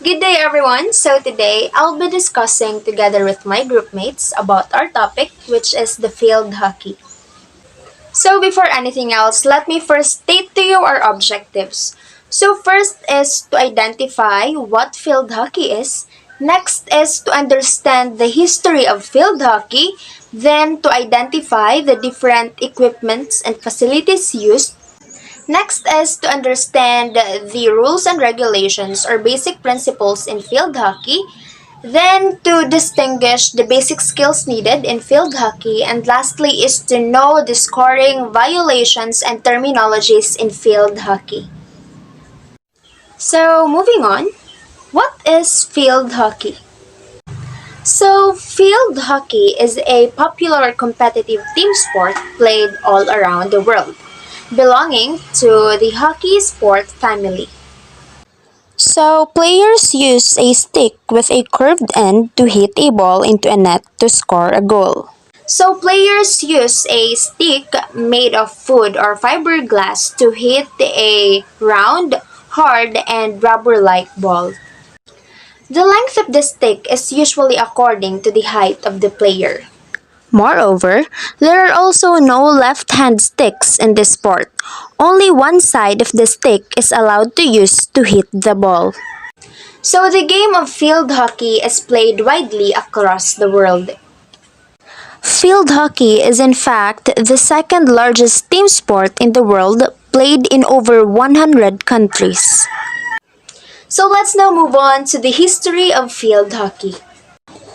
Good day, everyone. So today, I'll be discussing together with my group mates about our topic, which is the field hockey. So before anything else, let me first state to you our objectives. So first is to identify what field hockey is. Next is to understand the history of field hockey. Then to identify the different equipments and facilities used. Next is to understand the rules and regulations or basic principles in field hockey. Then to distinguish the basic skills needed in field hockey. And lastly is to know the scoring, violations, and terminologies in field hockey. So moving on, what is field hockey? So, field hockey is a popular competitive team sport played all around the world, belonging to the hockey sport family. So, players use a stick with a curved end to hit a ball into a net to score a goal. So, players use a stick made of wood or fiberglass to hit a round, hard, and rubber-like ball. The length of the stick is usually according to the height of the player. Moreover, there are also no left-hand sticks in this sport. Only one side of the stick is allowed to use to hit the ball. So the game of field hockey is played widely across the world. Field hockey is in fact the second largest team sport in the world, played in over 100 countries. So let's now move on to the history of field hockey.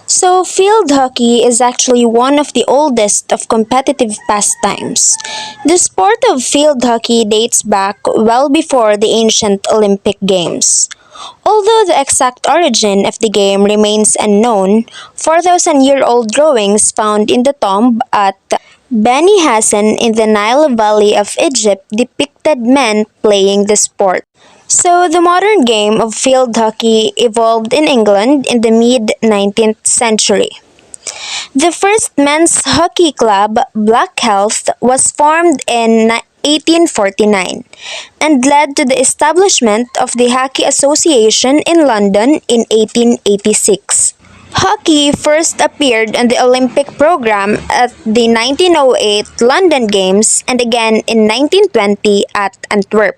So, field hockey is actually one of the oldest of competitive pastimes. The sport of field hockey dates back well before the ancient Olympic Games. Although the exact origin of the game remains unknown, 4,000-year-old drawings found in the tomb at Beni Hassan in the Nile Valley of Egypt depicted men playing the sport. So, the modern game of field hockey evolved in England in the mid-19th century. The first men's hockey club, Black Heath, was formed in 1849 and led to the establishment of the Hockey Association in London in 1886. Hockey first appeared on the Olympic program at the 1908 London Games and again in 1920 at Antwerp.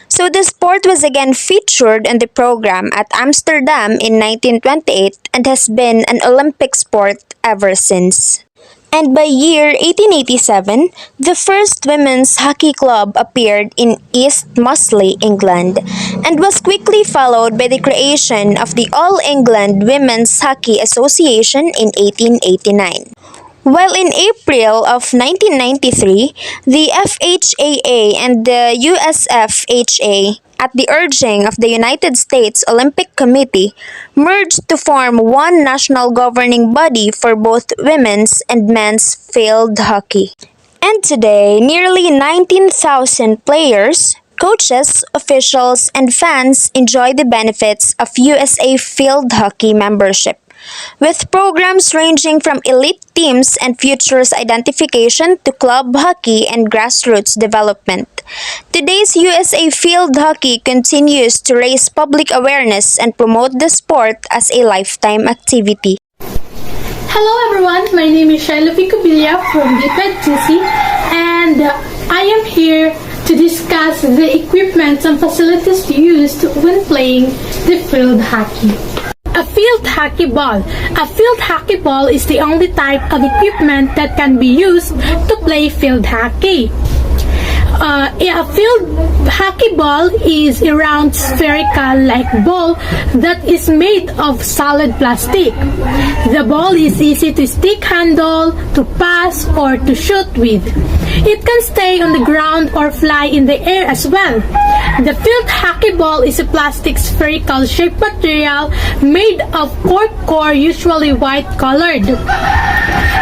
So the sport was again featured in the program at Amsterdam in 1928 and has been an Olympic sport ever since. And by year 1887, the first women's hockey club appeared in East Mosley, England, and was quickly followed by the creation of the All England Women's Hockey Association in 1889. While in April of 1993, the FHAA and the USFHA, at the urging of the United States Olympic Committee, merged to form one national governing body for both women's and men's field hockey. And today, nearly 19,000 players, coaches, officials, and fans enjoy the benefits of USA Field Hockey membership, with programs ranging from elite teams and futures identification to club hockey and grassroots development. Today's USA Field Hockey continues to raise public awareness and promote the sport as a lifetime activity. Hello everyone, my name is Shiloh Vicobilla from Bped, and I am here to discuss the equipment and facilities used when playing the field hockey. A field hockey ball. A field hockey ball is the only type of equipment that can be used to play field hockey. A field hockey ball is a round spherical-like ball that is made of solid plastic. The ball is easy to stick handle, to pass, or to shoot with. It can stay on the ground or fly in the air as well. The field hockey ball is a plastic spherical shaped material made of cork core, usually white colored.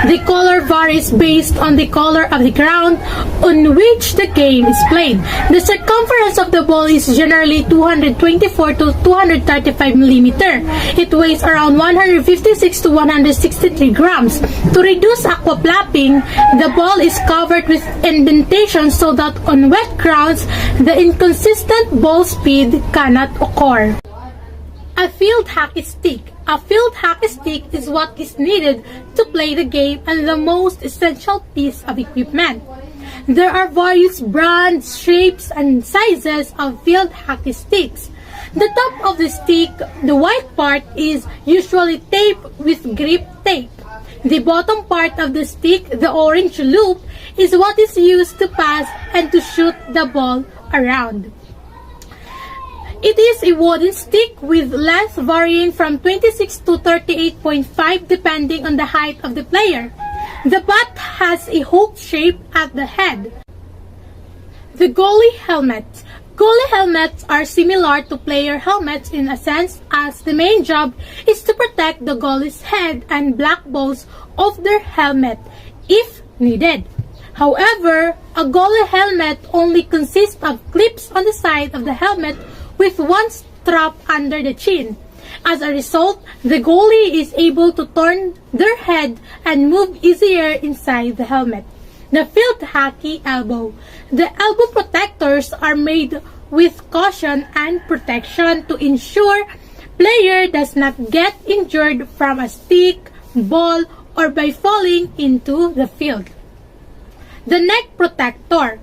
The color varies based on the color of the ground on which the game is played. The circumference of the ball is generally 224 to 235 millimeter. It weighs around 156 to 163 grams. To reduce aquaplapping, the ball is covered with indentation so that on wet grounds, the inconsistent ball speed cannot occur. A A field hockey stick. A field hockey stick is what is needed to play the game and the most essential piece of equipment. There are various brands, shapes, and sizes of field hockey sticks. The top of the stick, the white part, is usually taped with grip tape. The bottom part of the stick, the orange loop, is what is used to pass and to shoot the ball around. It is a wooden stick with length varying from 26 to 38.5 depending on the height of the player. The butt has a hook shape at the head. The goalie helmet. Goalie helmets are similar to player helmets in a sense, as the main job is to protect the goalie's head and black balls of their helmet if needed. However, a goalie helmet only consists of clips on the side of the helmet with one strap under the chin. As a result, the goalie is able to turn their head and move easier inside the helmet. The field hockey elbow. The elbow protectors are made with caution and protection to ensure player does not get injured from a stick, ball, or by falling into the field. The neck protector.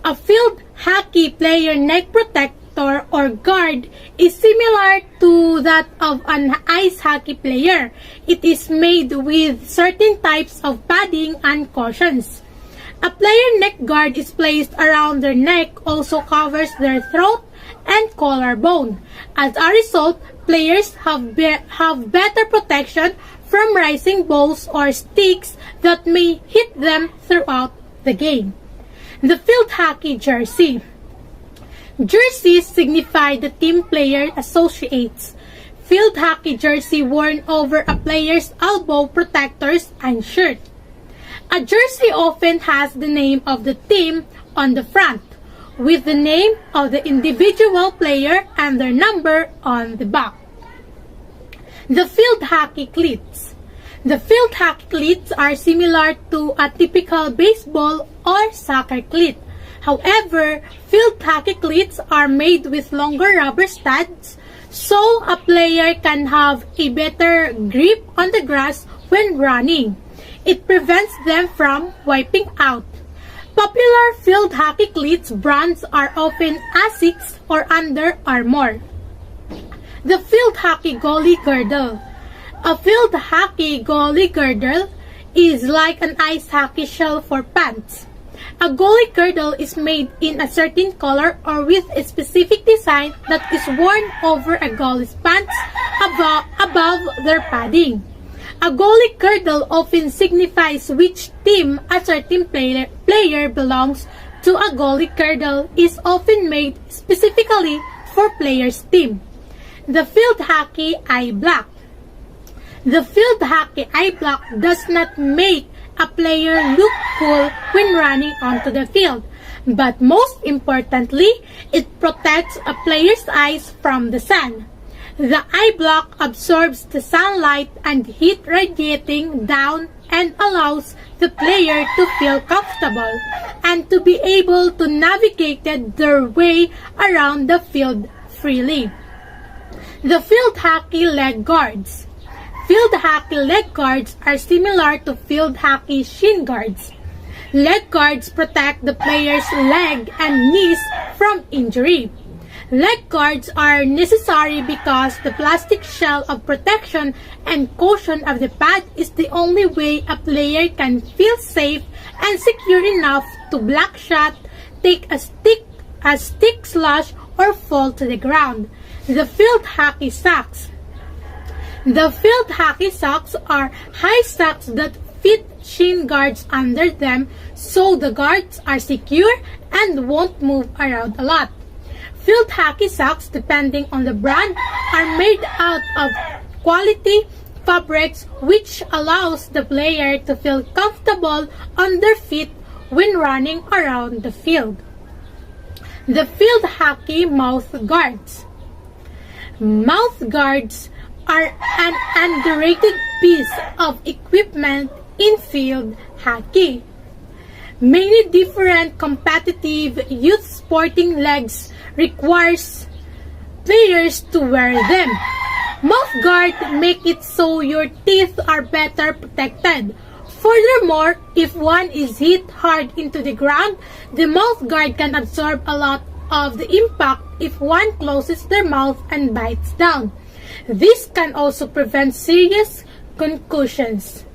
A field hockey player neck protector or guard is similar to that of an ice hockey player. It is made with certain types of padding and cushions. A player neck guard is placed around their neck, also covers their throat and collarbone. As a result, players have better protection from rising balls or sticks that may hit them throughout the game. The field hockey jersey. Jerseys signify the team player associates. Field hockey jersey worn over a player's elbow protectors and shirt. A jersey often has the name of the team on the front, with the name of the individual player and their number on the back. The field hockey cleats. The field hockey cleats are similar to a typical baseball or soccer cleat. However, field hockey cleats are made with longer rubber studs, so a player can have a better grip on the grass when running. It prevents them from wiping out. Popular field hockey cleats brands are often Asics or Under Armour. The field hockey goalie girdle. A field hockey goalie girdle is like an ice hockey shell for pants. A goalie girdle is made in a certain color or with a specific design that is worn over a goalie's pants above their padding. A goalie girdle often signifies which team a certain player belongs to. A goalie girdle is often made specifically for player's team. The field hockey eye block. The field hockey eye block does not make a player look cool when running onto the field, but most importantly, it protects a player's eyes from the sun. The eye block absorbs the sunlight and heat radiating down and allows the player to feel comfortable and to be able to navigate their way around the field freely. The field hockey leg guards. Field hockey leg guards are similar to field hockey shin guards. Leg guards protect the player's leg and knees from injury. Leg guards are necessary because the plastic shell of protection and cushion of the pad is the only way a player can feel safe and secure enough to block shot, take a stick slash, or fall to the ground. The field hockey socks. The field hockey socks are high socks that fit shin guards under them, so the guards are secure and won't move around a lot. Field hockey socks, depending on the brand, are made out of quality fabrics which allows the player to feel comfortable on their feet when running around the field. The field hockey mouth guards. Mouth guards are an underrated piece of equipment in field hockey. Many different competitive youth sporting leagues requires players to wear them. Mouth guard make it so your teeth are better protected. Furthermore, if one is hit hard into the ground, the mouth guard can absorb a lot of the impact if one closes their mouth and bites down. This can also prevent serious concussions.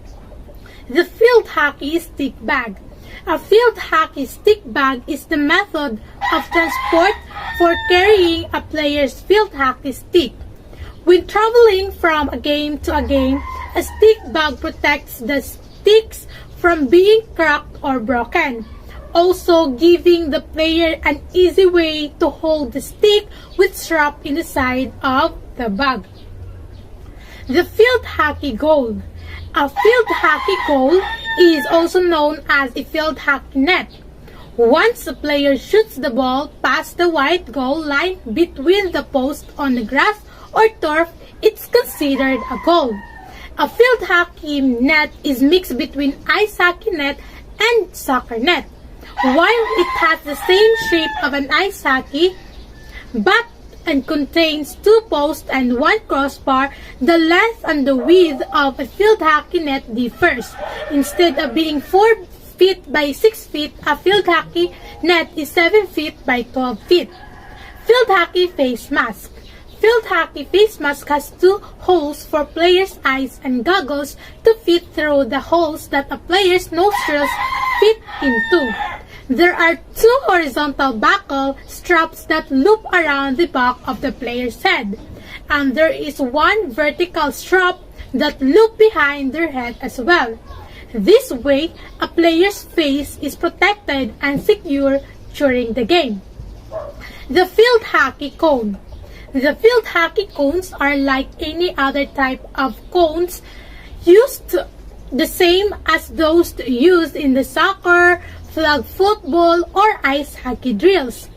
The field hockey stick bag. A field hockey stick bag is the method of transport for carrying a player's field hockey stick. When traveling from a game to a game, a stick bag protects the sticks from being cracked or broken, also giving the player an easy way to hold the stick with strap in the side of the bag. The field hockey goal. A field hockey goal is also known as a field hockey net. Once a player shoots the ball past the white goal line between the post on the grass or turf, it's considered a goal. A field hockey net is mixed between ice hockey net and soccer net. While it has the same shape of an ice hockey but and contains 2 posts and 1 crossbar, the length and the width of a field hockey net differs. Instead of being 4 feet by 6 feet, a field hockey net is 7 feet by 12 feet. Field hockey face mask. Field hockey face mask has 2 holes for players' eyes and goggles to fit through the holes that a player's nostrils fit into. There are 2 horizontal buckle straps that loop around the back of the player's head, and there is 1 vertical strap that loop behind their head as well. This way, a player's face is protected and secure during the game. The field hockey cone. The field hockey cones are like any other type of cones, used the same as those used in the soccer, flag football, or ice hockey drills.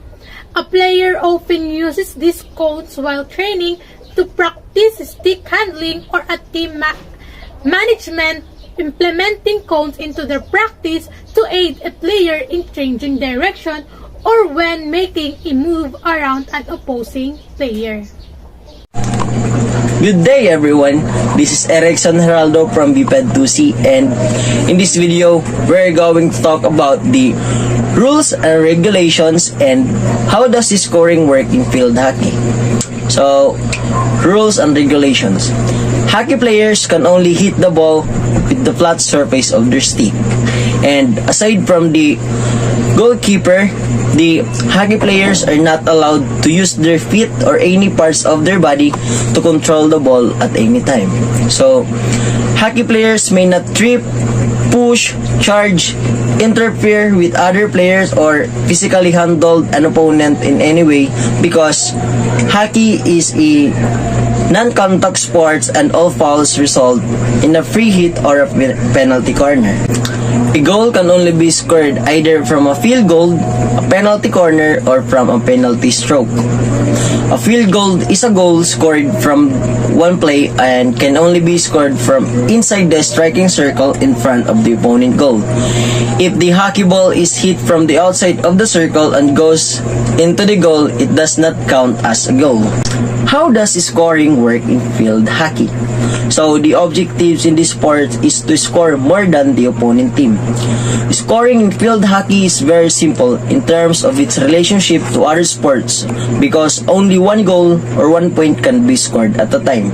A player often uses these cones while training to practice stick handling or a team management implementing cones into their practice to aid a player in changing direction or when making a move around an opposing player. Good day everyone, this is Erickson Heraldo from Bped 2C, and in this video, we're going to talk about the rules and regulations and how does the scoring work in field hockey. So, rules and regulations. Hockey players can only hit the ball with the flat surface of their stick, and aside from the goalkeeper, the hockey players are not allowed to use their feet or any parts of their body to control the ball at any time. So, hockey players may not trip, push, charge, interfere with other players, or physically handle an opponent in any way because hockey is a non-contact sport and all fouls result in a free hit or a penalty corner. A goal can only be scored either from a field goal, a penalty corner, or from a penalty stroke. A field goal is a goal scored from one play and can only be scored from inside the striking circle in front of the opponent goal. If the hockey ball is hit from the outside of the circle and goes into the goal, it does not count as a goal. How does scoring work in field hockey? So, the objectives in this sport is to score more than the opponent team. Scoring in field hockey is very simple in terms of its relationship to other sports because only one goal or 1 point can be scored at a time.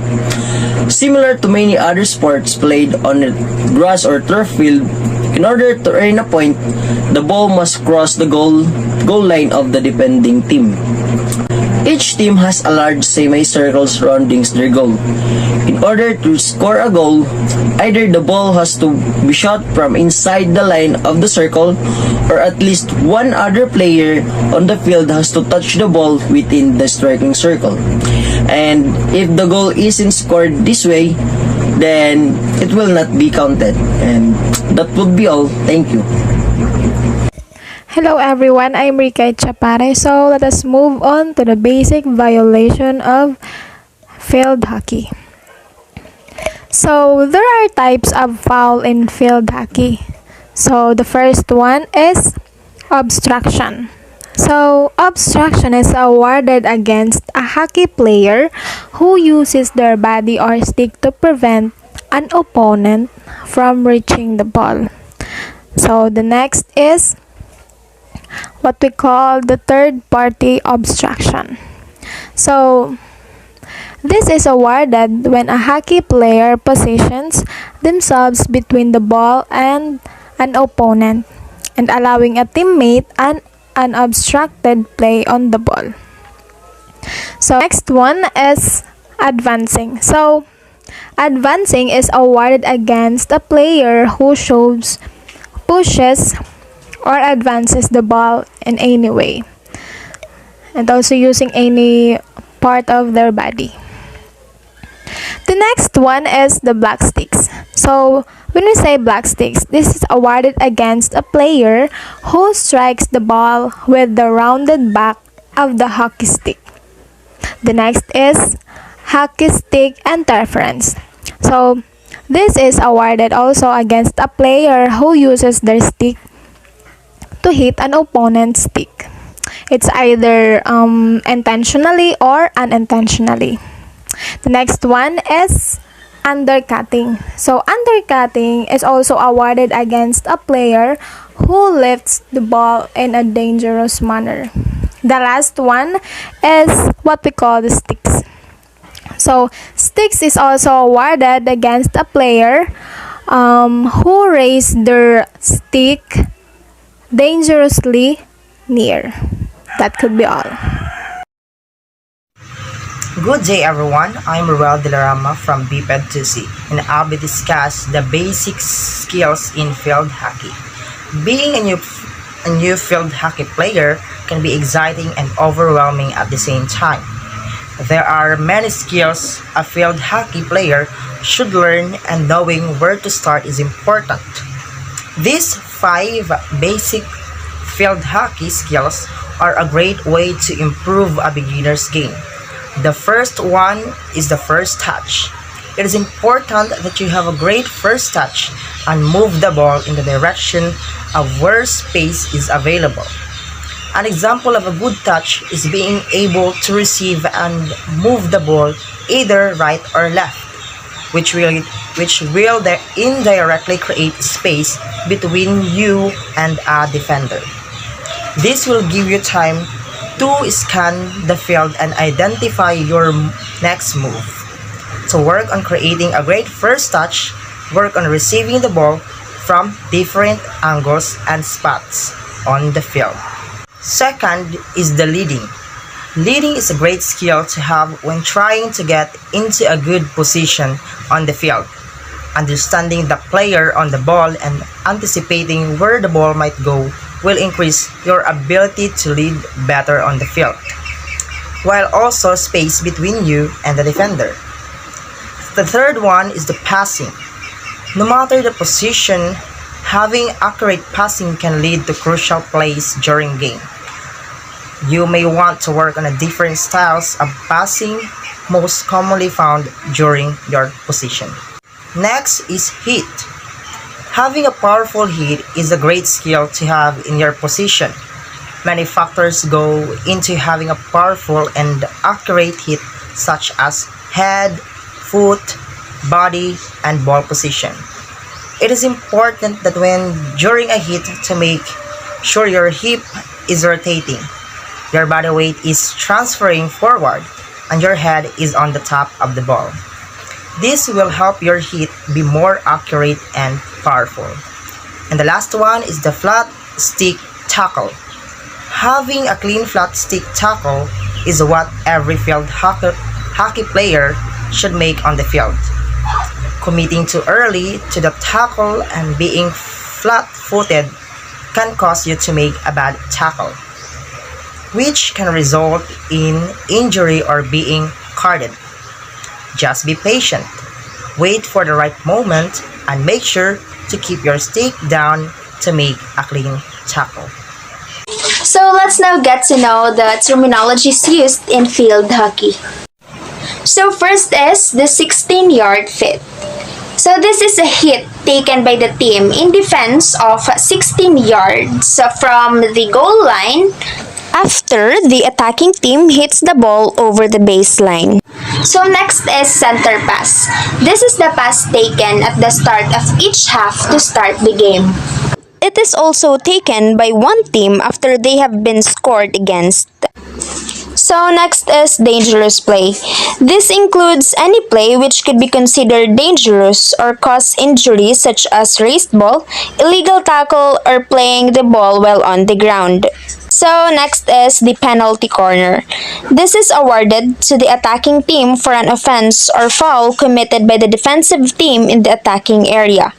Similar to many other sports played on a grass or turf field, in order to earn a point, the ball must cross the goal line of the defending team. Each team has a large semicircle surrounding their goal. In order to score a goal, either the ball has to be shot from inside the line of the circle or at least one other player on the field has to touch the ball within the striking circle. And if the goal isn't scored this way, then it will not be counted. And that would be all. Thank you. Hello everyone, I'm Rika Chapare. So let us move on to the basic violation of field hockey. So there are types of foul in field hockey. So the first one is obstruction. So obstruction is awarded against a hockey player who uses their body or stick to prevent an opponent from reaching the ball. So the next is what we call the third party obstruction. So this is awarded when a hockey player positions themselves between the ball and an opponent and allowing a teammate an unobstructed play on the ball. So next one is advancing. So advancing is awarded against a player who shows, pushes, or advances the ball in any way, and also using any part of their body. The next one is the black sticks. So when we say black sticks, this is awarded against a player who strikes the ball with the rounded back of the hockey stick. The next is hockey stick interference. So this is awarded also against a player who uses their stick to hit an opponent's stick. It's either intentionally or unintentionally. The next one is undercutting. So undercutting is also awarded against a player who lifts the ball in a dangerous manner. The last one is what we call the sticks. So sticks is also awarded against a player who raised their stick dangerously near. That could be all. Good day everyone, I'm Ruel Dilarama from Bped 2C and I'll be discuss the basic skills in field hockey. Being a new field hockey player can be exciting and overwhelming at the same time. There are many skills a field hockey player should learn, and knowing where to start is important. These 5 basic field hockey skills are a great way to improve a beginner's game. The first one is the first touch. It is important that you have a great first touch and move the ball in the direction of where space is available. An example of a good touch is being able to receive and move the ball either right or left, which will indirectly create space between you and a defender. This will give you time to scan the field and identify your next move. To work on creating a great first touch, work on receiving the ball from different angles and spots on the field. Second is the leading. Leading is a great skill to have when trying to get into a good position on the field. Understanding the player on the ball and anticipating where the ball might go will increase your ability to lead better on the field, while also space between you and the defender. The third one is the passing. No matter the position, having accurate passing can lead to crucial plays during game. You may want to work on the different styles of passing most commonly found during your position. Next is hit. Having a powerful hit is a great skill to have in your position. Many factors go into having a powerful and accurate hit, such as head, foot, body, and ball position. It is important that when during a hit to make sure your hip is rotating, your body weight is transferring forward, and your head is on the top of the ball. This will help your hit be more accurate and powerful. And the last one is the flat stick tackle. Having a clean flat stick tackle is what every field hockey player should make on the field. Committing too early to the tackle and being flat-footed can cause you to make a bad tackle, which can result in injury or being carded. Just be patient, wait for the right moment, and make sure to keep your stick down to make a clean tackle. So let's now get to know the terminologies used in field hockey. So first is the 16-yard fit. So this is a hit taken by the team in defense of 16 yards from the goal line after the attacking team hits the ball over the baseline. So next is center pass. This is the pass taken at the start of each half to start the game. It is also taken by one team after they have been scored against. So next is dangerous play. This includes any play which could be considered dangerous or cause injury such as raised ball, illegal tackle, or playing the ball while on the ground. So next is the penalty corner. This is awarded to the attacking team for an offense or foul committed by the defensive team in the attacking area.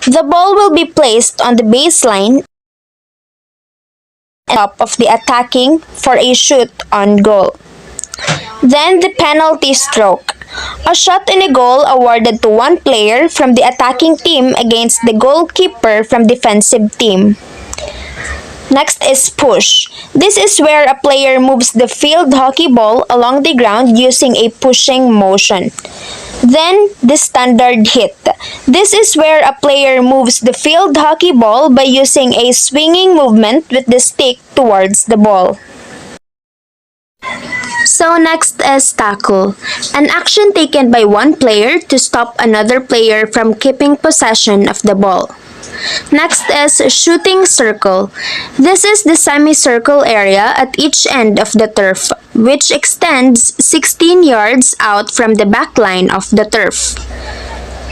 The ball will be placed on the baseline top of the attacking for a shoot on goal. Then the penalty stroke. A shot in a goal awarded to one player from the attacking team against the goalkeeper from defensive team. Next is push. This is where a player moves the field hockey ball along the ground using a pushing motion. Then, the standard hit. This is where a player moves the field hockey ball by using a swinging movement with the stick towards the ball. So next is tackle, an action taken by one player to stop another player from keeping possession of the ball. Next is shooting circle. This is the semicircle area at each end of the turf, which extends 16 yards out from the back line of the turf.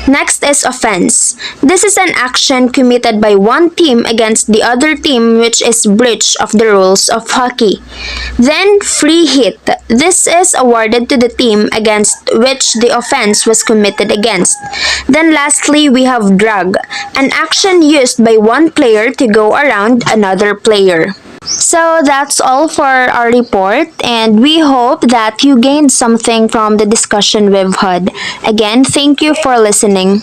Next is offense. This is an action committed by one team against the other team which is breach of the rules of hockey. Then free hit. This is awarded to the team against which the offense was committed against. Then lastly, we have drag, an action used by one player to go around another player. So that's all for our report, and we hope that you gained something from the discussion we've had. Again, thank you for listening.